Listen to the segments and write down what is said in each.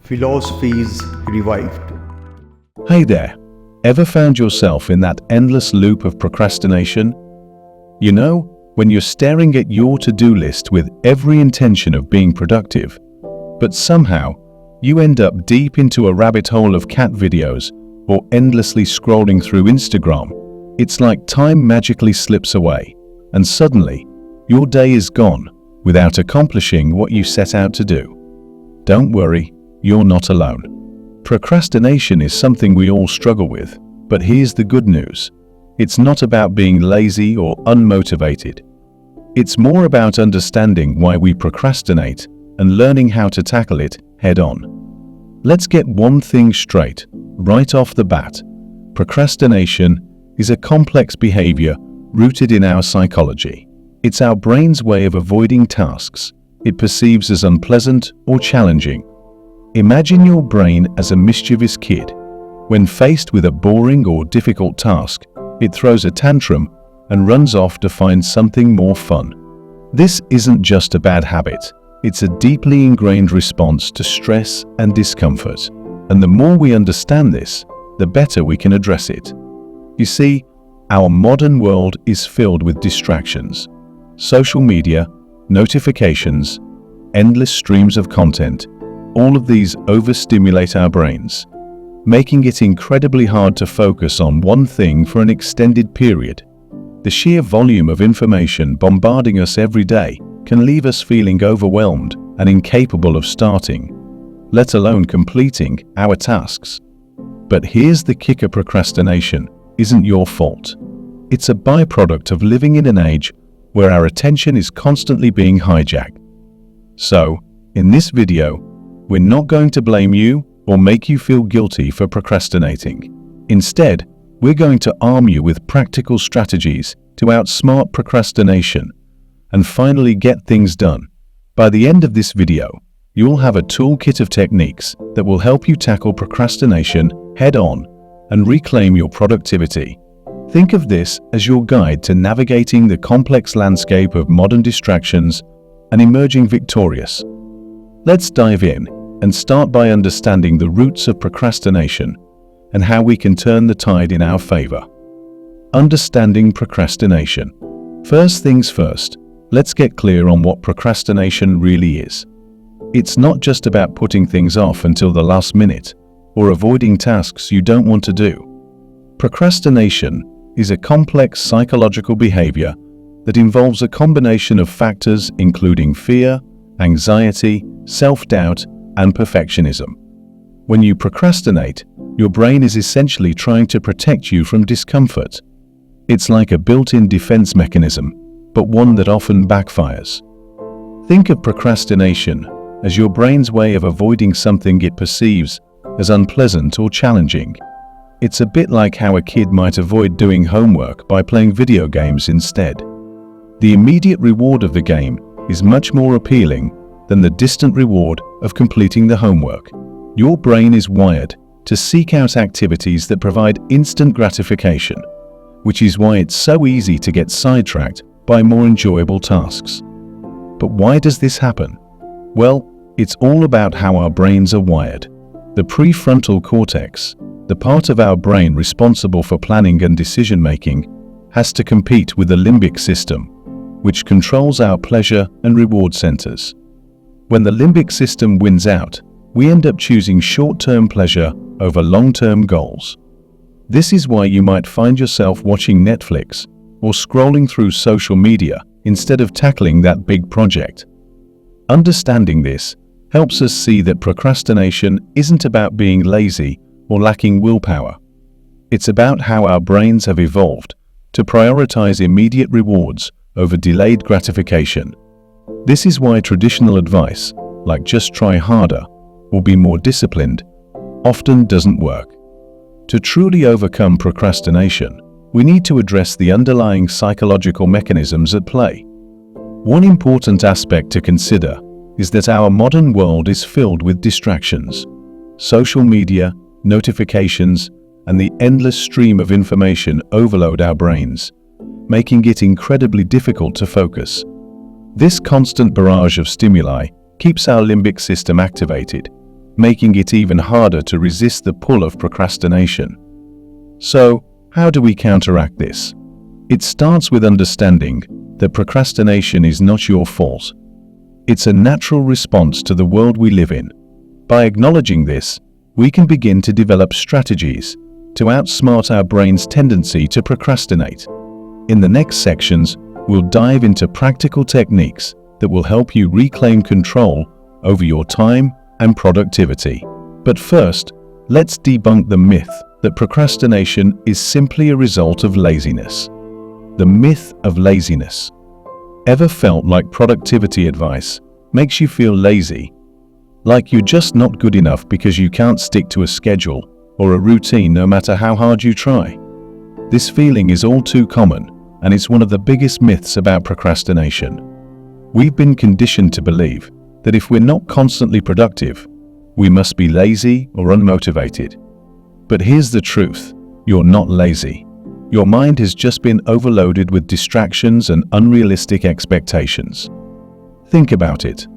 Philosophies Revived. Hey there, ever found yourself in that endless loop of procrastination? You know, when you're staring at your to-do list with every intention of being productive, but somehow you end up deep into a rabbit hole of cat videos or endlessly scrolling through Instagram. It's like time magically slips away, and suddenly your day is gone without accomplishing what you set out to do. Don't worry, you're not alone. Procrastination is something we all struggle with, but here's the good news. It's not about being lazy or unmotivated. It's more about understanding why we procrastinate and learning how to tackle it head-on. Let's get one thing straight, right off the bat. Procrastination is a complex behavior rooted in our psychology. It's our brain's way of avoiding tasks it perceives as unpleasant or challenging. Imagine your brain as a mischievous kid. When faced with a boring or difficult task, it throws a tantrum and runs off to find something more fun. This isn't just a bad habit. It's a deeply ingrained response to stress and discomfort. And the more we understand this, the better we can address it. You see, our modern world is filled with distractions. Social media, notifications, endless streams of content, all of these overstimulate our brains, making it incredibly hard to focus on one thing for an extended period. The sheer volume of information bombarding us every day can leave us feeling overwhelmed and incapable of starting, let alone completing, our tasks. But here's the kicker: procrastination isn't your fault. It's a byproduct of living in an age where our attention is constantly being hijacked. So, in this video, we're not going to blame you or make you feel guilty for procrastinating. Instead, we're going to arm you with practical strategies to outsmart procrastination and finally get things done. By the end of this video, you'll have a toolkit of techniques that will help you tackle procrastination head-on and reclaim your productivity. Think of this as your guide to navigating the complex landscape of modern distractions and emerging victorious. Let's dive in and start by understanding the roots of procrastination and how we can turn the tide in our favor. Understanding procrastination. First things first, let's get clear on what procrastination really is. It's not just about putting things off until the last minute or avoiding tasks you don't want to do. Procrastination is a complex psychological behavior that involves a combination of factors including fear, anxiety, self-doubt, and perfectionism. When you procrastinate, your brain is essentially trying to protect you from discomfort. It's like a built-in defense mechanism, but one that often backfires. Think of procrastination as your brain's way of avoiding something it perceives as unpleasant or challenging. It's a bit like how a kid might avoid doing homework by playing video games instead. The immediate reward of the game is much more appealing than the distant reward of completing the homework. Your brain is wired to seek out activities that provide instant gratification, which is why it's so easy to get sidetracked by more enjoyable tasks. But why does this happen? Well, it's all about how our brains are wired. The prefrontal cortex, the part of our brain responsible for planning and decision-making, has to compete with the limbic system, which controls our pleasure and reward centers. When the limbic system wins out, we end up choosing short-term pleasure over long-term goals. This is why you might find yourself watching Netflix or scrolling through social media instead of tackling that big project. Understanding this helps us see that procrastination isn't about being lazy or lacking willpower. It's about how our brains have evolved to prioritize immediate rewards over delayed gratification. This is why traditional advice, like just try harder or be more disciplined, often doesn't work. To truly overcome procrastination, we need to address the underlying psychological mechanisms at play. One important aspect to consider is that our modern world is filled with distractions. Social media, notifications, and the endless stream of information overload our brains, making it incredibly difficult to focus. This constant barrage of stimuli keeps our limbic system activated, making it even harder to resist the pull of procrastination. So, how do we counteract this? It starts with understanding that procrastination is not your fault. It's a natural response to the world we live in. By acknowledging this, we can begin to develop strategies to outsmart our brain's tendency to procrastinate. In the next sections, we'll dive into practical techniques that will help you reclaim control over your time and productivity. But first, let's debunk the myth that procrastination is simply a result of laziness. The myth of laziness. Ever felt like productivity advice makes you feel lazy? Like you're just not good enough because you can't stick to a schedule or a routine no matter how hard you try? This feeling is all too common, and it's one of the biggest myths about procrastination. We've been conditioned to believe that if we're not constantly productive, we must be lazy or unmotivated. But here's the truth: you're not lazy. Your mind has just been overloaded with distractions and unrealistic expectations. Think about it.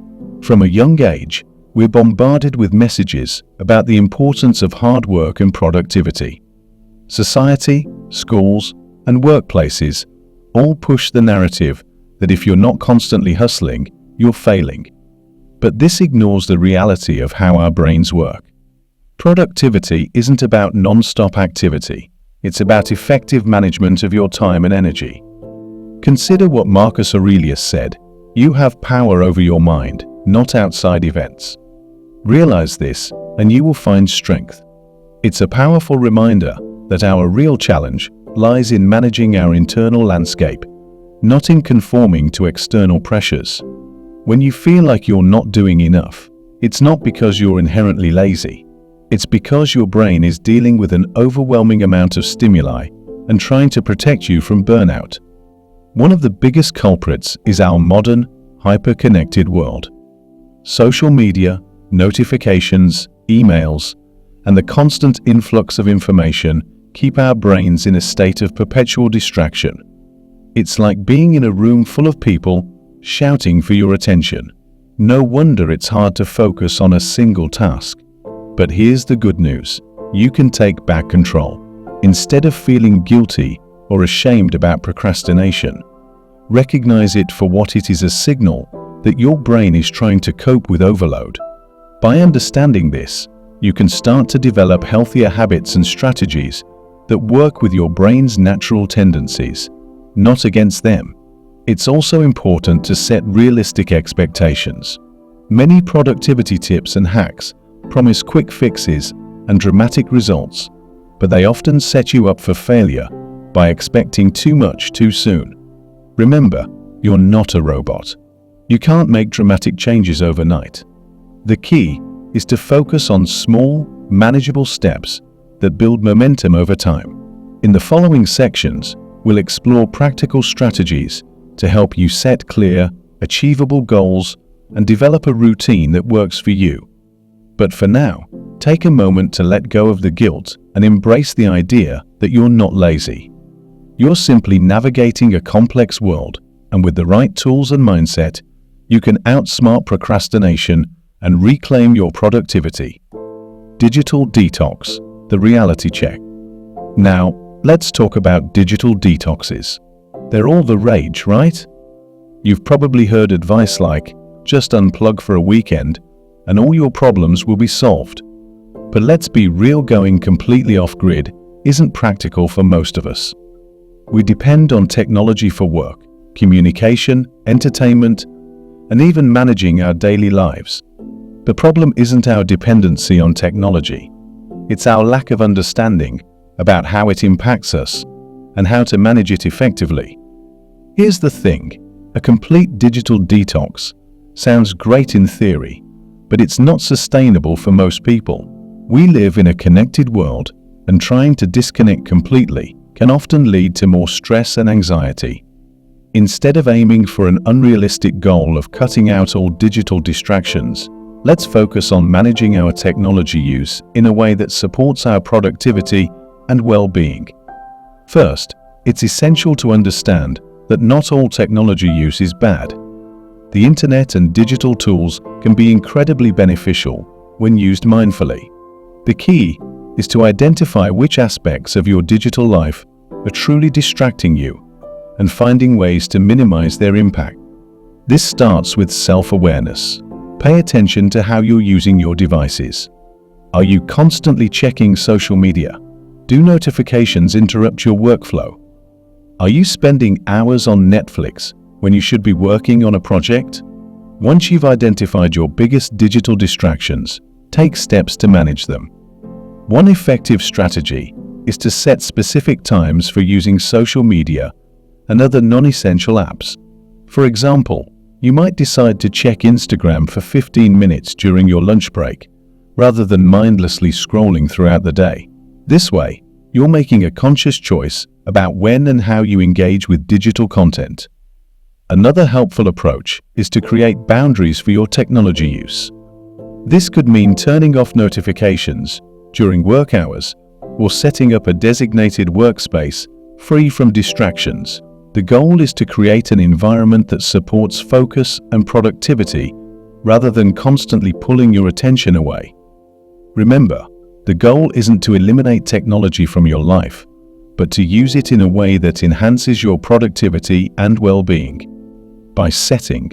From a young age, we're bombarded with messages about the importance of hard work and productivity. Society, schools, and workplaces all push the narrative that if you're not constantly hustling, you're failing. But this ignores the reality of how our brains work. Productivity isn't about non-stop activity. It's about effective management of your time and energy. Consider what Marcus Aurelius said: "You have power over your mind, not outside events." Realize this, and you will find strength. It's a powerful reminder that our real challenge lies in managing our internal landscape, not in conforming to external pressures. When you feel like you're not doing enough, it's not because you're inherently lazy. It's because your brain is dealing with an overwhelming amount of stimuli and trying to protect you from burnout. One of the biggest culprits is our modern, hyper-connected world. Social media, notifications, emails, and the constant influx of information keep our brains in a state of perpetual distraction. It's like being in a room full of people shouting for your attention. No wonder it's hard to focus on a single task. But here's the good news: you can take back control. Instead of feeling guilty or ashamed about procrastination, recognize it for what it is: a signal that your brain is trying to cope with overload. By understanding this, you can start to develop healthier habits and strategies that work with your brain's natural tendencies, not against them. It's also important to set realistic expectations. Many productivity tips and hacks promise quick fixes and dramatic results, but they often set you up for failure by expecting too much too soon. Remember, you're not a robot. You can't make dramatic changes overnight. The key is to focus on small, manageable steps that build momentum over time. In the following sections, we'll explore practical strategies to help you set clear, achievable goals and develop a routine that works for you. But for now, take a moment to let go of the guilt and embrace the idea that you're not lazy. You're simply navigating a complex world, and with the right tools and mindset, you can outsmart procrastination and reclaim your productivity. Digital detox, the reality check. Now, let's talk about digital detoxes. They're all the rage, right? You've probably heard advice like, just unplug for a weekend and all your problems will be solved. But let's be real, going completely off-grid isn't practical for most of us. We depend on technology for work, communication, entertainment, and even managing our daily lives. The problem isn't our dependency on technology. It's our lack of understanding about how it impacts us and how to manage it effectively. Here's the thing: a complete digital detox sounds great in theory, but it's not sustainable for most people. We live in a connected world, and trying to disconnect completely can often lead to more stress and anxiety. Instead of aiming for an unrealistic goal of cutting out all digital distractions, let's focus on managing our technology use in a way that supports our productivity and well-being. First, it's essential to understand that not all technology use is bad. The internet and digital tools can be incredibly beneficial when used mindfully. The key is to identify which aspects of your digital life are truly distracting you and finding ways to minimize their impact. This starts with self-awareness. Pay attention to how you're using your devices. Are you constantly checking social media? Do notifications interrupt your workflow? Are you spending hours on Netflix when you should be working on a project? Once you've identified your biggest digital distractions, take steps to manage them. One effective strategy is to set specific times for using social media and other non-essential apps. For example, you might decide to check Instagram for 15 minutes during your lunch break, rather than mindlessly scrolling throughout the day. This way, you're making a conscious choice about when and how you engage with digital content. Another helpful approach is to create boundaries for your technology use. This could mean turning off notifications during work hours or setting up a designated workspace free from distractions. The goal is to create an environment that supports focus and productivity rather than constantly pulling your attention away. Remember, the goal isn't to eliminate technology from your life, but to use it in a way that enhances your productivity and well-being. By setting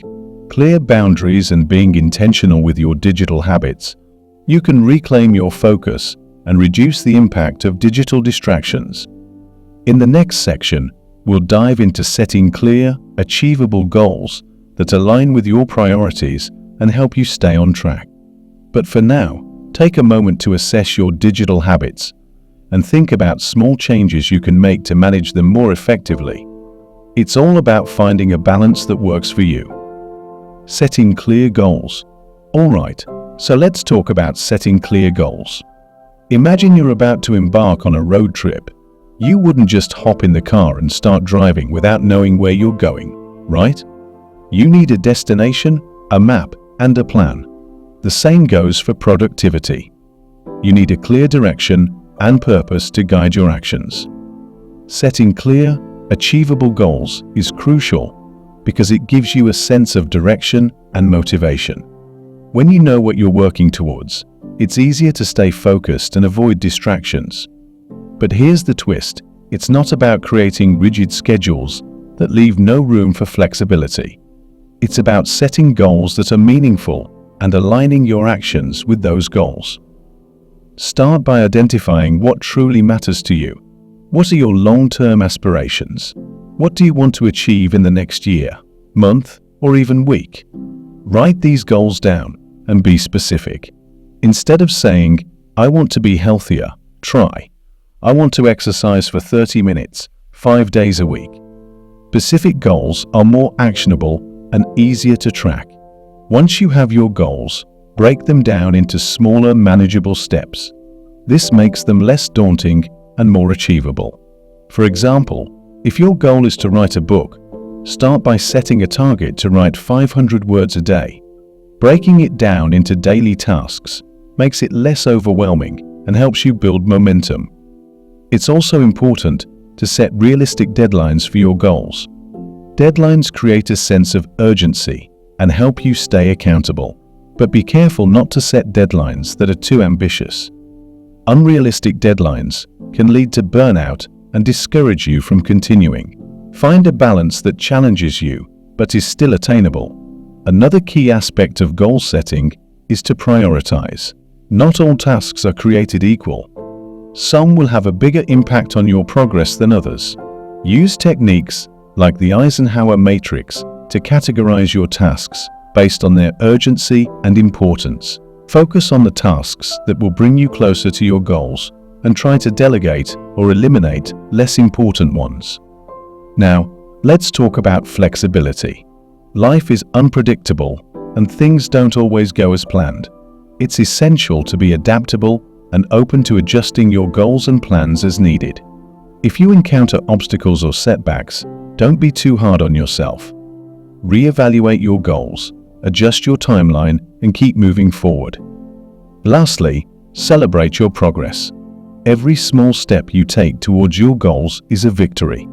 clear boundaries and being intentional with your digital habits, you can reclaim your focus and reduce the impact of digital distractions. In the next section, we'll dive into setting clear, achievable goals that align with your priorities and help you stay on track. But for now, take a moment to assess your digital habits and think about small changes you can make to manage them more effectively. It's all about finding a balance that works for you. Setting clear goals. All right, so let's talk about setting clear goals. Imagine you're about to embark on a road trip. You wouldn't just hop in the car and start driving without knowing where you're going, right? You need a destination, a map, and a plan. The same goes for productivity. You need a clear direction and purpose to guide your actions. Setting clear, achievable goals is crucial because it gives you a sense of direction and motivation. When you know what you're working towards, it's easier to stay focused and avoid distractions. But here's the twist. It's not about creating rigid schedules that leave no room for flexibility. It's about setting goals that are meaningful and aligning your actions with those goals. Start by identifying what truly matters to you. What are your long-term aspirations? What do you want to achieve in the next year, month, or even week? Write these goals down and be specific. Instead of saying, "I want to be healthier," try, "I want to exercise for 30 minutes, 5 days a week." Specific goals are more actionable and easier to track. Once you have your goals, break them down into smaller, manageable steps. This makes them less daunting and more achievable. For example, if your goal is to write a book, start by setting a target to write 500 words a day. Breaking it down into daily tasks makes it less overwhelming and helps you build momentum. It's also important to set realistic deadlines for your goals. Deadlines create a sense of urgency and help you stay accountable. But be careful not to set deadlines that are too ambitious. Unrealistic deadlines can lead to burnout and discourage you from continuing. Find a balance that challenges you but is still attainable. Another key aspect of goal setting is to prioritize. Not all tasks are created equal. Some will have a bigger impact on your progress than others. Use techniques like the Eisenhower matrix to categorize your tasks based on their urgency and importance. Focus on the tasks that will bring you closer to your goals and try to delegate or eliminate less important ones. Now, let's talk about flexibility. Life is unpredictable and things don't always go as planned. It's essential to be adaptable and open to adjusting your goals and plans as needed. If you encounter obstacles or setbacks, don't be too hard on yourself. Reevaluate your goals, adjust your timeline, and keep moving forward. Lastly, celebrate your progress. Every small step you take towards your goals is a victory.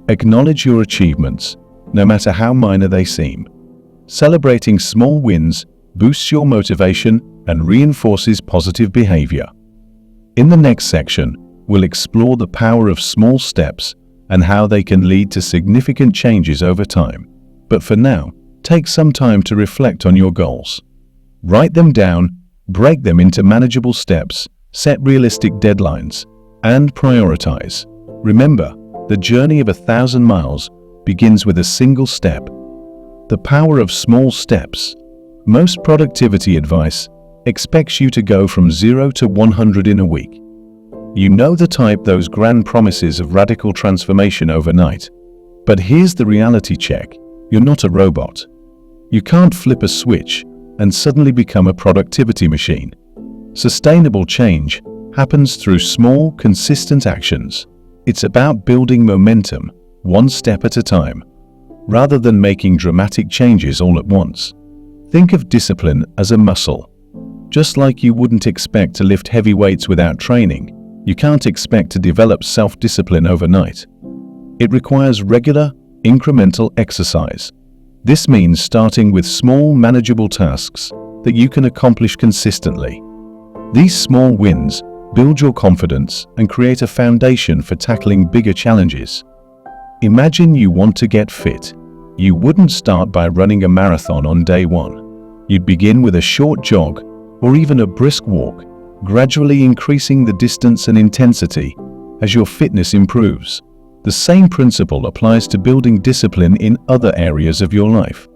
Acknowledge your achievements, no matter how minor they seem. Celebrating small wins boosts your motivation and reinforces positive behavior. In the next section, we'll explore the power of small steps and how they can lead to significant changes over time. But for now, take some time to reflect on your goals. Write them down, break them into manageable steps, set realistic deadlines, and prioritize. Remember, the journey of 1,000 miles begins with a single step. The power of small steps. Most productivity advice expects you to go from 0 to 100 in a week. You know the type, those grand promises of radical transformation overnight. But here's the reality check. You're not a robot. You can't flip a switch and suddenly become a productivity machine. Sustainable change happens through small, consistent actions. It's about building momentum, one step at a time, rather than making dramatic changes all at once. Think of discipline as a muscle. Just like you wouldn't expect to lift heavy weights without training, you can't expect to develop self-discipline overnight. It requires regular, incremental exercise. This means starting with small, manageable tasks that you can accomplish consistently. These small wins build your confidence and create a foundation for tackling bigger challenges. Imagine you want to get fit. You wouldn't start by running a marathon on day one. You'd begin with a short jog or even a brisk walk, gradually increasing the distance and intensity as your fitness improves. The same principle applies to building discipline in other areas of your life.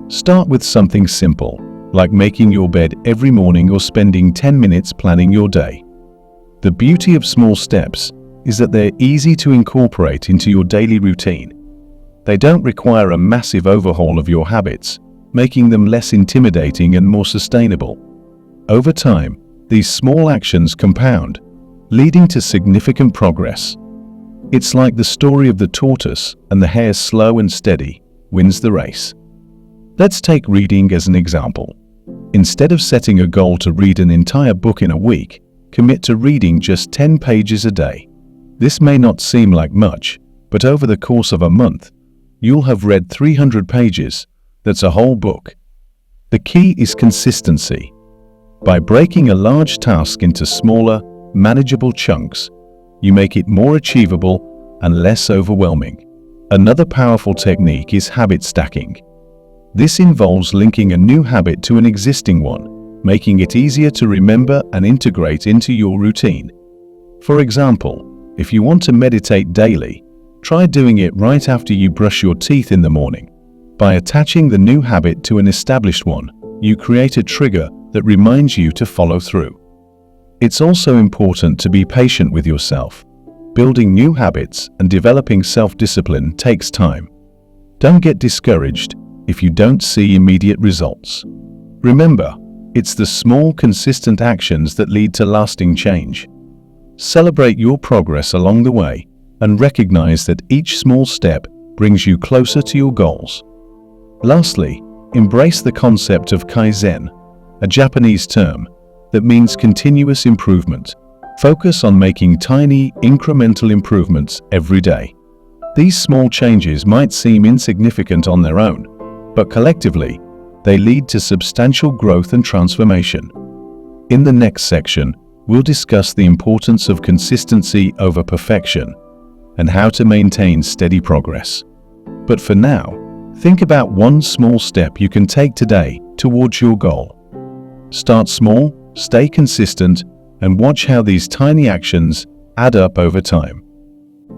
Start with something simple, like making your bed every morning or spending 10 minutes planning your day. The beauty of small steps is that they're easy to incorporate into your daily routine. They don't require a massive overhaul of your habits, making them less intimidating and more sustainable. Over time, these small actions compound, leading to significant progress. It's like the story of the tortoise and the hare. Slow and steady wins the race. Let's take reading as an example. Instead of setting a goal to read an entire book in a week, commit to reading just 10 pages a day. This may not seem like much, but over the course of a month, you'll have read 300 pages. That's a whole book. The key is consistency. By breaking a large task into smaller, manageable chunks, you make it more achievable and less overwhelming. Another powerful technique is habit stacking. This involves linking a new habit to an existing one, making it easier to remember and integrate into your routine. For example, if you want to meditate daily, try doing it right after you brush your teeth in the morning. By attaching the new habit to an established one, you create a trigger that reminds you to follow through. It's also important to be patient with yourself. Building new habits and developing self-discipline takes time. Don't get discouraged if you don't see immediate results. Remember, it's the small, consistent actions that lead to lasting change. Celebrate your progress along the way and recognize that each small step brings you closer to your goals. Lastly, embrace the concept of Kaizen, a Japanese term that means continuous improvement. Focus on making tiny, incremental improvements every day. These small changes might seem insignificant on their own, but collectively, they lead to substantial growth and transformation. In the next section, we'll discuss the importance of consistency over perfection and how to maintain steady progress. But for now, think about one small step you can take today towards your goal. Start small, stay consistent, and watch how these tiny actions add up over time.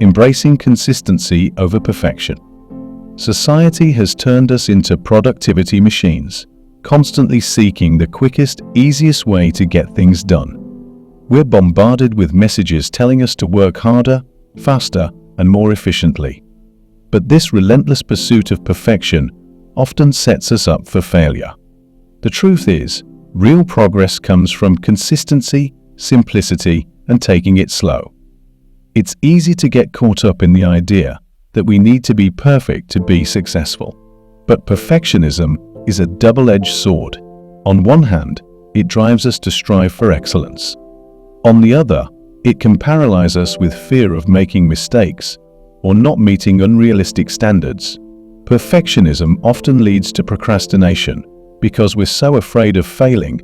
Embracing consistency over perfection. Society has turned us into productivity machines, constantly seeking the quickest, easiest way to get things done. We're bombarded with messages telling us to work harder, faster, and more efficiently. But this relentless pursuit of perfection often sets us up for failure. The truth is, real progress comes from consistency, simplicity, and taking it slow. It's easy to get caught up in the idea that we need to be perfect to be successful. But perfectionism is a double-edged sword. On one hand, it drives us to strive for excellence. On the other, it can paralyze us with fear of making mistakes or not meeting unrealistic standards. Perfectionism often leads to procrastination because we're so afraid of failing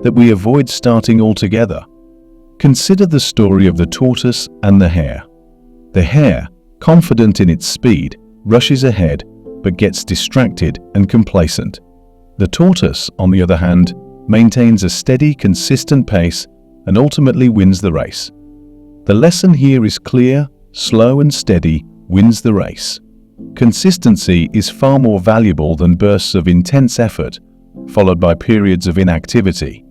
that we avoid starting altogether. Consider the story of the tortoise and the hare. The hare, confident in its speed, rushes ahead but gets distracted and complacent. The tortoise, on the other hand, maintains a steady, consistent pace and ultimately wins the race. The lesson here is clear: slow and steady wins the race. Consistency is far more valuable than bursts of intense effort, followed by periods of inactivity.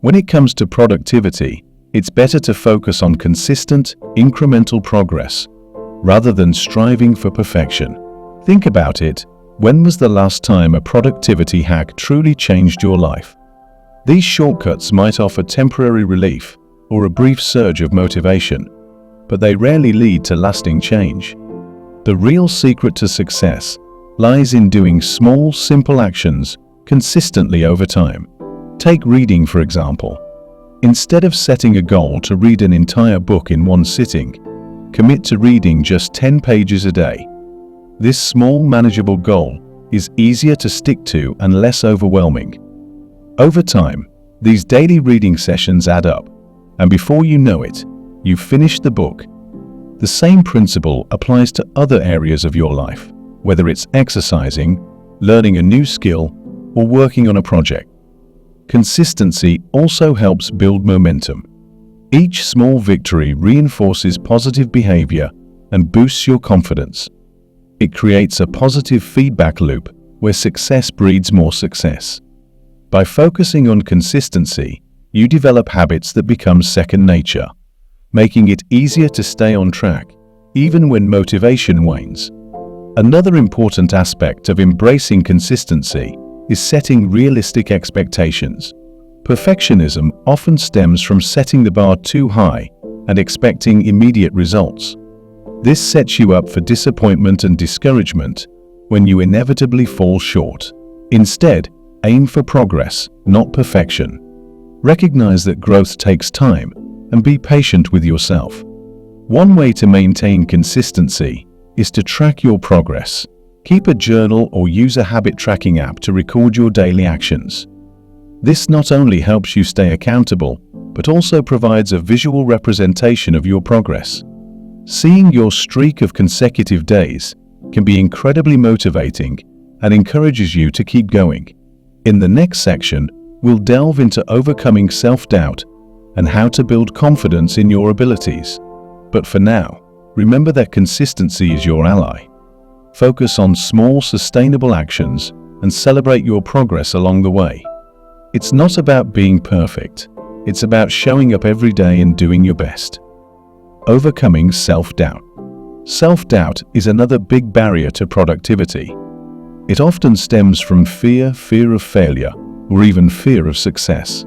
When it comes to productivity, it's better to focus on consistent, incremental progress, rather than striving for perfection. Think about it. When was the last time a productivity hack truly changed your life? These shortcuts might offer temporary relief or a brief surge of motivation, but they rarely lead to lasting change. The real secret to success lies in doing small, simple actions consistently over time. Take reading, for example. Instead of setting a goal to read an entire book in one sitting, commit to reading just 10 pages a day. This small, manageable goal is easier to stick to and less overwhelming. Over time, these daily reading sessions add up, and before you know it, you've finished the book. The same principle applies to other areas of your life, whether it's exercising, learning a new skill, or working on a project. Consistency also helps build momentum. Each small victory reinforces positive behavior and boosts your confidence. It creates a positive feedback loop where success breeds more success. By focusing on consistency, you develop habits that become second nature, making it easier to stay on track, even when motivation wanes. Another important aspect of embracing consistency is setting realistic expectations. Perfectionism often stems from setting the bar too high and expecting immediate results. This sets you up for disappointment and discouragement when you inevitably fall short. Instead, aim for progress, not perfection. Recognize that growth takes time and be patient with yourself. One way to maintain consistency is to track your progress. Keep a journal or use a habit tracking app to record your daily actions. This not only helps you stay accountable, but also provides a visual representation of your progress. Seeing your streak of consecutive days can be incredibly motivating and encourages you to keep going. In the next section, we'll delve into overcoming self-doubt and how to build confidence in your abilities. But for now, remember that consistency is your ally. Focus on small, sustainable actions and celebrate your progress along the way. It's not about being perfect. It's about showing up every day and doing your best. Overcoming self-doubt. Self-doubt is another big barrier to productivity. It often stems from fear of failure, or even fear of success.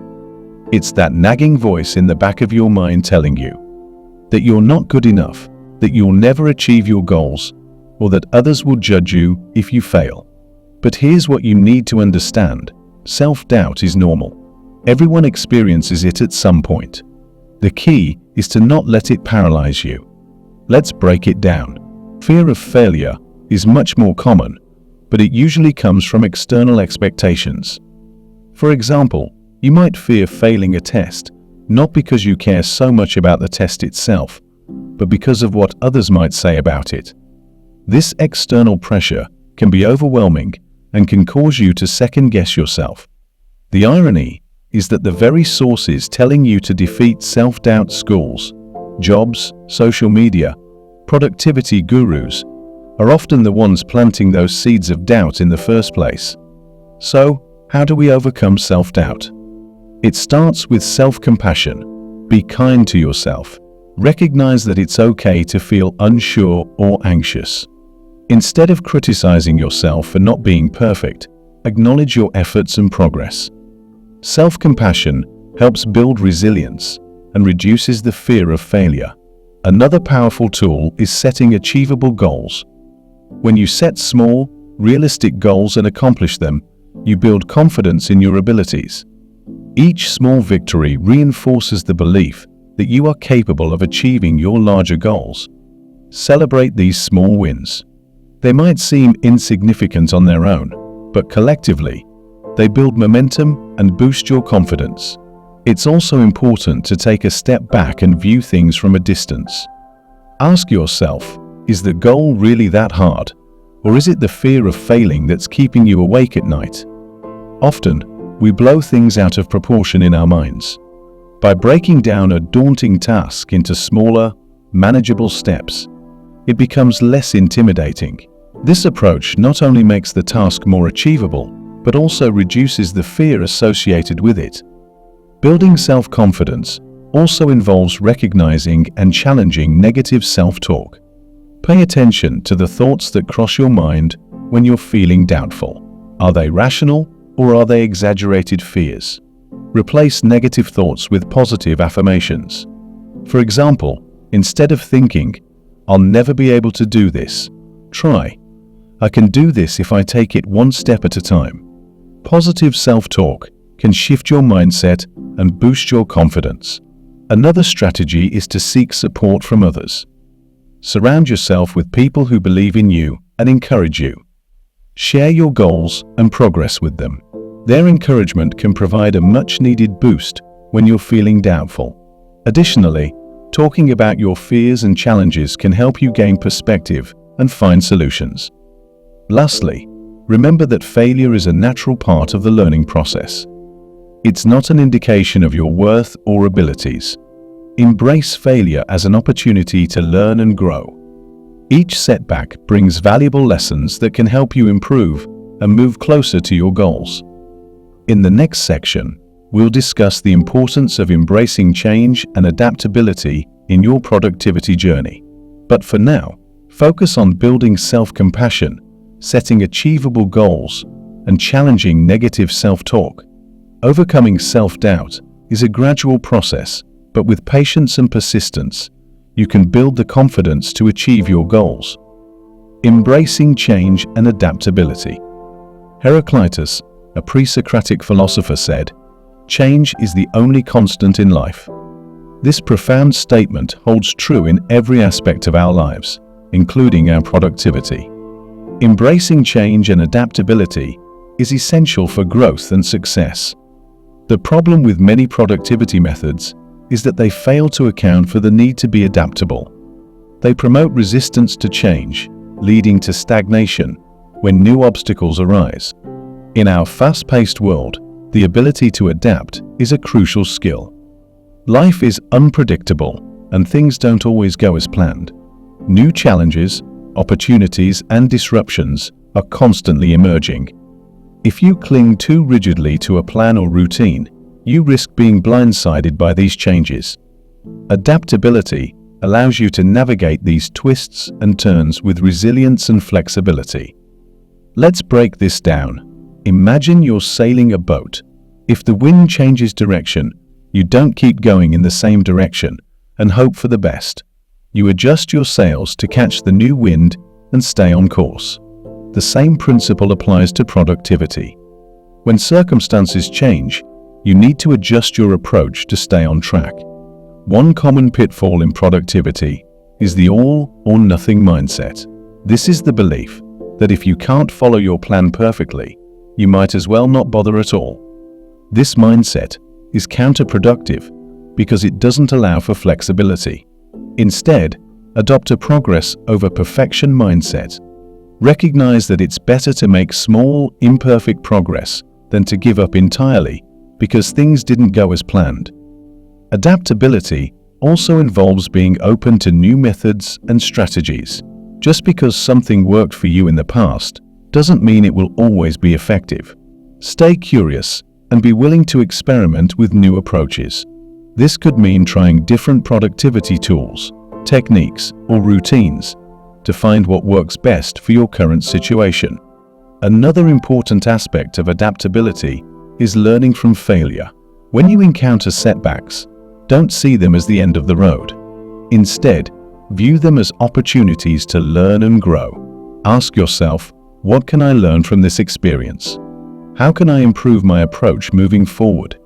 It's that nagging voice in the back of your mind telling you that you're not good enough, that you'll never achieve your goals, or that others will judge you if you fail. But here's what you need to understand. Self-doubt is normal. Everyone experiences it at some point. The key is to not let it paralyze you. Let's break it down. Fear of failure is much more common, but it usually comes from external expectations. For example, you might fear failing a test, not because you care so much about the test itself, but because of what others might say about it. This external pressure can be overwhelming and can cause you to second-guess yourself. The irony is that the very sources telling you to defeat self-doubt, schools, jobs, social media, productivity gurus, are often the ones planting those seeds of doubt in the first place. So, how do we overcome self-doubt? It starts with self-compassion. Be kind to yourself. Recognize that it's okay to feel unsure or anxious. Instead of criticizing yourself for not being perfect, acknowledge your efforts and progress. Self-compassion helps build resilience and reduces the fear of failure. Another powerful tool is setting achievable goals. When you set small, realistic goals and accomplish them, you build confidence in your abilities. Each small victory reinforces the belief that you are capable of achieving your larger goals. Celebrate these small wins. They might seem insignificant on their own, but collectively, They build momentum and boost your confidence. It's also important to take a step back and view things from a distance. Ask yourself, is the goal really that hard? Or is it the fear of failing that's keeping you awake at night? Often, we blow things out of proportion in our minds. By breaking down a daunting task into smaller, manageable steps, it becomes less intimidating. This approach not only makes the task more achievable, but also reduces the fear associated with it. Building self-confidence also involves recognizing and challenging negative self-talk. Pay attention to the thoughts that cross your mind when you're feeling doubtful. Are they rational or are they exaggerated fears? Replace negative thoughts with positive affirmations. For example, instead of thinking, "I'll never be able to do this," try, "I can do this if I take it one step at a time." Positive self-talk can shift your mindset and boost your confidence. Another strategy is to seek support from others. Surround yourself with people who believe in you and encourage you. Share your goals and progress with them. Their encouragement can provide a much-needed boost when you're feeling doubtful. Additionally, talking about your fears and challenges can help you gain perspective and find solutions. Lastly, remember that failure is a natural part of the learning process. It's not an indication of your worth or abilities. Embrace failure as an opportunity to learn and grow. Each setback brings valuable lessons that can help you improve and move closer to your goals. In the next section, we'll discuss the importance of embracing change and adaptability in your productivity journey. But for now, focus on building self-compassion, setting achievable goals, and challenging negative self-talk. Overcoming self-doubt is a gradual process, but with patience and persistence, you can build the confidence to achieve your goals. Embracing change and adaptability. Heraclitus, a pre-Socratic philosopher, said, "Change is the only constant in life." This profound statement holds true in every aspect of our lives, including our productivity. Embracing change and adaptability is essential for growth and success. The problem with many productivity methods is that they fail to account for the need to be adaptable. They promote resistance to change, leading to stagnation when new obstacles arise. In our fast-paced world, the ability to adapt is a crucial skill. Life is unpredictable, and things don't always go as planned. New challenges, opportunities, and disruptions are constantly emerging. If you cling too rigidly to a plan or routine, you risk being blindsided by these changes. Adaptability allows you to navigate these twists and turns with resilience and flexibility. Let's break this down. Imagine you're sailing a boat. If the wind changes direction, you don't keep going in the same direction and hope for the best. You adjust your sails to catch the new wind and stay on course. The same principle applies to productivity. When circumstances change, you need to adjust your approach to stay on track. One common pitfall in productivity is the all or nothing mindset. This is the belief that if you can't follow your plan perfectly, you might as well not bother at all. This mindset is counterproductive because it doesn't allow for flexibility. Instead, adopt a progress over perfection mindset. Recognize that it's better to make small, imperfect progress than to give up entirely because things didn't go as planned. Adaptability also involves being open to new methods and strategies. Just because something worked for you in the past doesn't mean it will always be effective. Stay curious and be willing to experiment with new approaches. This could mean trying different productivity tools, techniques, or routines to find what works best for your current situation. Another important aspect of adaptability is learning from failure. When you encounter setbacks, don't see them as the end of the road. Instead, view them as opportunities to learn and grow. Ask yourself, what can I learn from this experience? How can I improve my approach moving forward?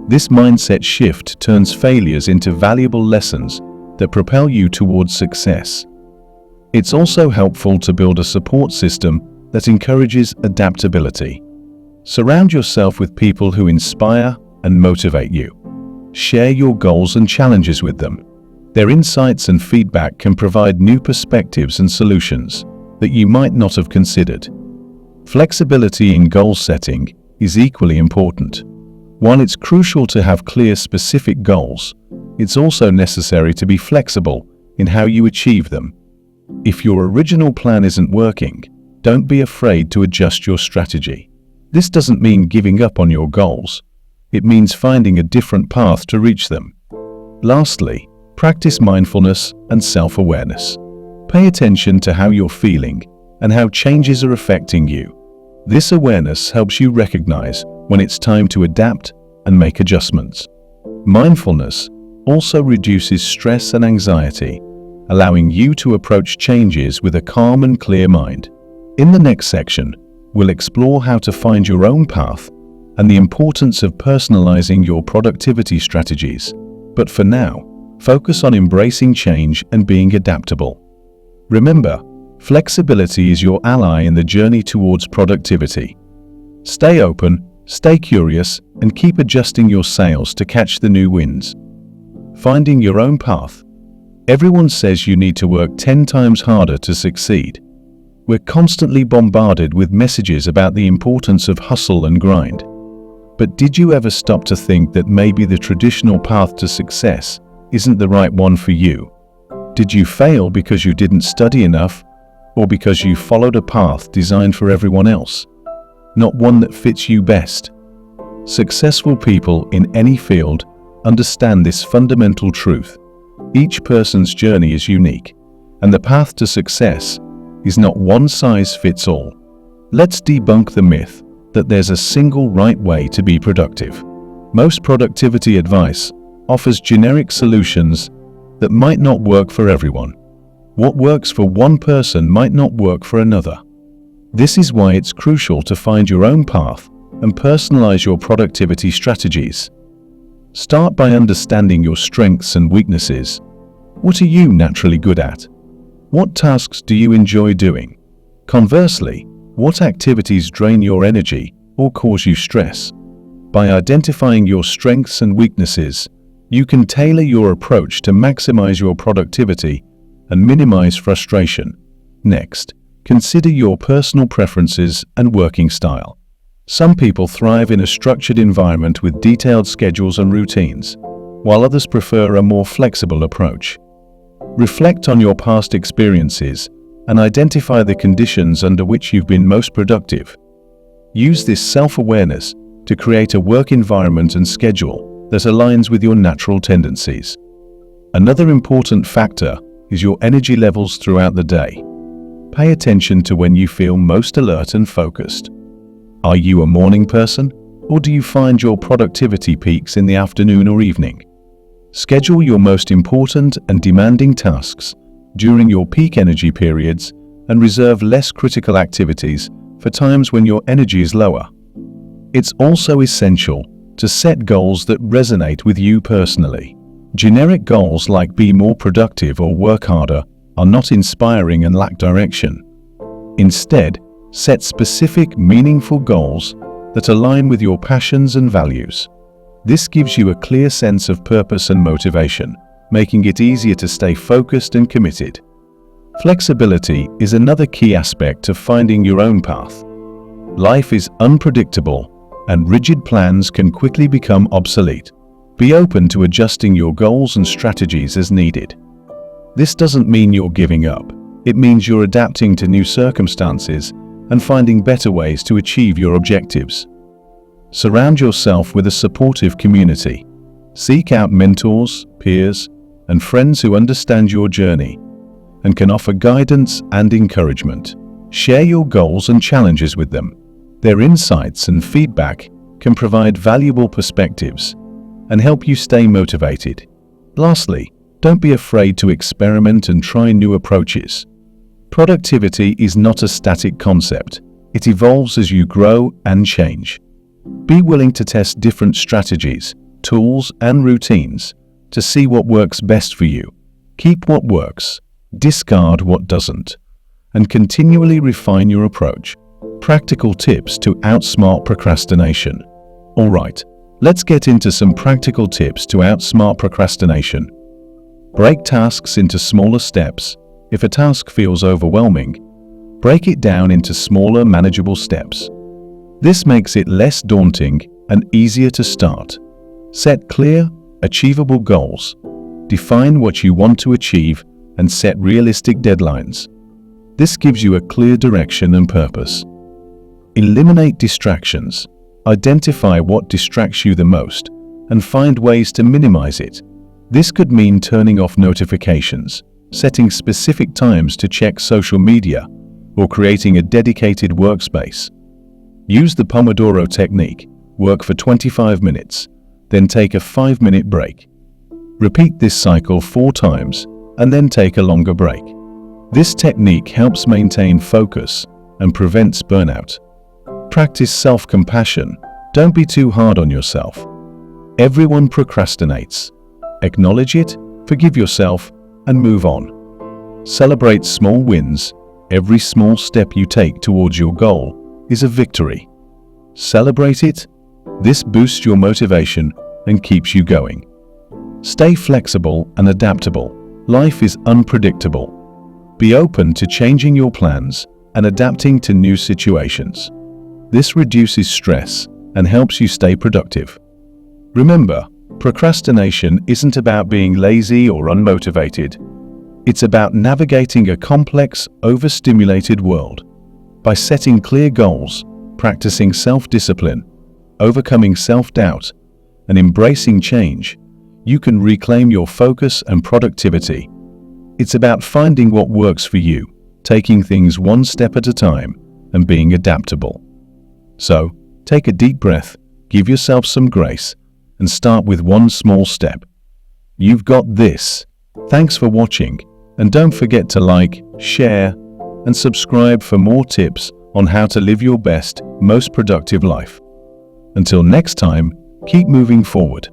This mindset shift turns failures into valuable lessons that propel you towards success. It's also helpful to build a support system that encourages adaptability. Surround yourself with people who inspire and motivate you. Share your goals and challenges with them. Their insights and feedback can provide new perspectives and solutions that you might not have considered. Flexibility in goal setting is equally important. While it's crucial to have clear, specific goals, it's also necessary to be flexible in how you achieve them. If your original plan isn't working, don't be afraid to adjust your strategy. This doesn't mean giving up on your goals. It means finding a different path to reach them. Lastly, practice mindfulness and self-awareness. Pay attention to how you're feeling and how changes are affecting you. This awareness helps you recognize when it's time to adapt and make adjustments. Mindfulness also reduces stress and anxiety, allowing you to approach changes with a calm and clear mind. In the next section, we'll explore how to find your own path and the importance of personalizing your productivity strategies. But for now, focus on embracing change and being adaptable. Remember, flexibility is your ally in the journey towards productivity. Stay open, stay curious, and keep adjusting your sails to catch the new winds. Finding your own path. Everyone says you need to work 10 times harder to succeed. We're constantly bombarded with messages about the importance of hustle and grind. But did you ever stop to think that maybe the traditional path to success isn't the right one for you? Did you fail because you didn't study enough, or because you followed a path designed for everyone else, not one that fits you best? Successful people in any field understand this fundamental truth. Each person's journey is unique, and the path to success is not one size fits all. Let's debunk the myth that there's a single right way to be productive. Most productivity advice offers generic solutions that might not work for everyone. What works for one person might not work for another. This is why it's crucial to find your own path and personalize your productivity strategies. Start by understanding your strengths and weaknesses. What are you naturally good at? What tasks do you enjoy doing? Conversely, what activities drain your energy or cause you stress? By identifying your strengths and weaknesses, you can tailor your approach to maximize your productivity and minimize frustration. Next, consider your personal preferences and working style. Some people thrive in a structured environment with detailed schedules and routines, while others prefer a more flexible approach. Reflect on your past experiences and identify the conditions under which you've been most productive. Use this self-awareness to create a work environment and schedule that aligns with your natural tendencies. Another important factor is your energy levels throughout the day. Pay attention to when you feel most alert and focused. Are you a morning person, or do you find your productivity peaks in the afternoon or evening? Schedule your most important and demanding tasks during your peak energy periods and reserve less critical activities for times when your energy is lower. It's also essential to set goals that resonate with you personally. Generic goals like be more productive or work harder are not inspiring and lack direction. Instead, set specific, meaningful goals that align with your passions and values. This gives you a clear sense of purpose and motivation, making it easier to stay focused and committed. Flexibility is another key aspect of finding your own path. Life is unpredictable, and rigid plans can quickly become obsolete. Be open to adjusting your goals and strategies as needed. This doesn't mean you're giving up. It means you're adapting to new circumstances and finding better ways to achieve your objectives. Surround yourself with a supportive community. Seek out mentors, peers, and friends who understand your journey and can offer guidance and encouragement. Share your goals and challenges with them. Their insights and feedback can provide valuable perspectives and help you stay motivated. Lastly, don't be afraid to experiment and try new approaches. Productivity is not a static concept. It evolves as you grow and change. Be willing to test different strategies, tools, and routines to see what works best for you. Keep what works, discard what doesn't, and continually refine your approach. Practical tips to outsmart procrastination. Alright, let's get into some practical tips to outsmart procrastination. Break tasks into smaller steps. If a task feels overwhelming, break it down into smaller, manageable steps. This makes it less daunting and easier to start. Set clear, achievable goals. Define what you want to achieve and set realistic deadlines. This gives you a clear direction and purpose. Eliminate distractions. Identify what distracts you the most and find ways to minimize it. This could mean turning off notifications, setting specific times to check social media, or creating a dedicated workspace. Use the Pomodoro technique. Work for 25 minutes, then take a 5-minute break. Repeat this cycle 4 times and then take a longer break. This technique helps maintain focus and prevents burnout. Practice self-compassion. Don't be too hard on yourself. Everyone procrastinates. Acknowledge it, forgive yourself, and move on. Celebrate small wins. Every small step you take towards your goal is a victory. Celebrate it. This boosts your motivation and keeps you going. Stay flexible and adaptable. Life is unpredictable. Be open to changing your plans and adapting to new situations. This reduces stress and helps you stay productive. Remember, procrastination isn't about being lazy or unmotivated. It's about navigating a complex, overstimulated world. By setting clear goals, practicing self-discipline, overcoming self-doubt, and embracing change, you can reclaim your focus and productivity. It's about finding what works for you, taking things one step at a time, and being adaptable. So, take a deep breath, give yourself some grace, and start with one small step. You've got this. Thanks for watching, and don't forget to like, share, and subscribe for more tips on how to live your best, most productive life. Until next time, keep moving forward.